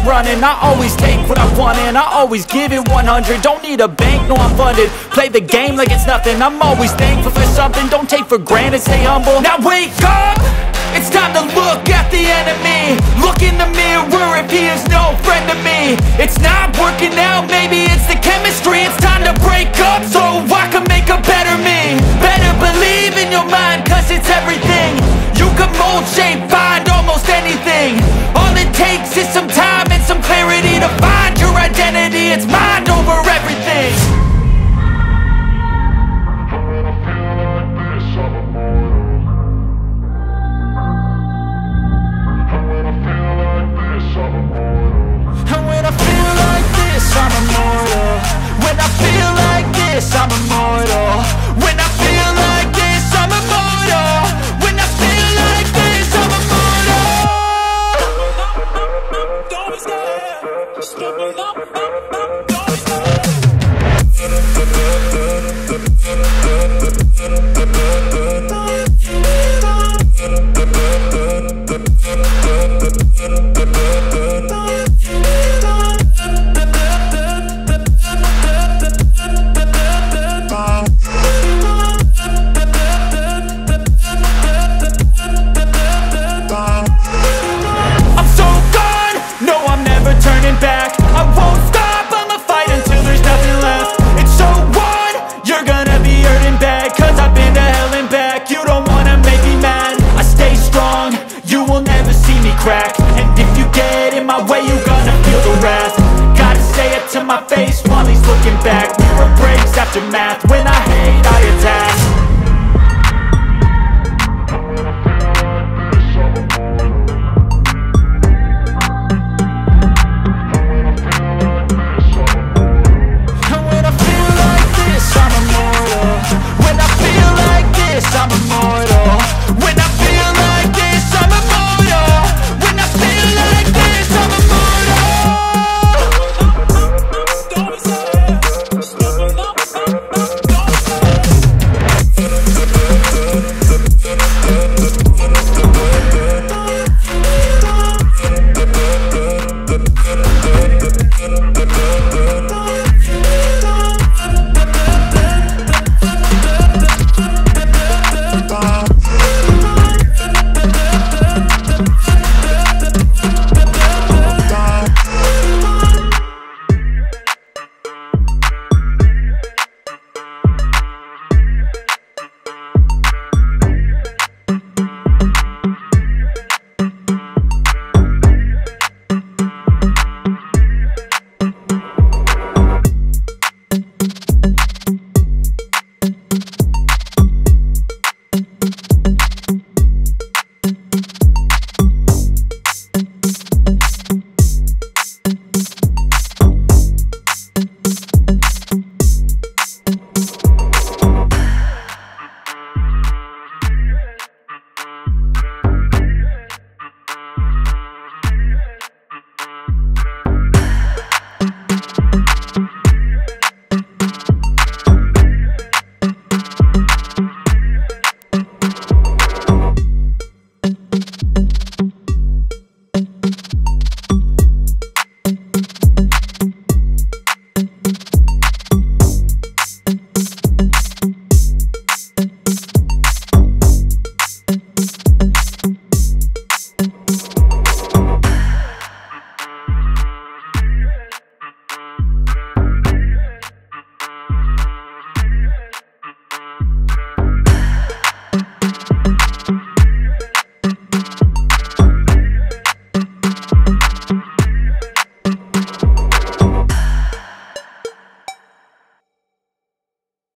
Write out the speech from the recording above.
running. I always take what I want and I always give it 100. Don't need a bank, no I'm funded. Play the game like it's nothing. I'm always thankful for something. Don't take for granted, stay humble. Now wake up! It's time to look at the enemy. Look in the mirror if he is no friend to me. It's not working out, maybe it's the chemistry. It's time to break up so I can make a better me. Better believe in your mind, cause it's everything. You can mold, shape, find almost anything. All it takes is some time and some clarity to find your identity. It's mind over everything. I'm immortal. When I feel like this, I'm immortal. When I feel like this, I'm immortal. When I feel like this, I'm immortal. Don't be scared. Step it up, don't be scared. Turning back, I won't stop, I'ma fight until there's nothing left. It's so on, you're gonna be hurting bad, cause I've been to hell and back. You don't wanna make me mad, I stay strong, you will never see me crack. And if you get in my way, you're gonna feel the wrath. Gotta say it to my face while he's looking back. Mirror breaks after math, when I hate I attack.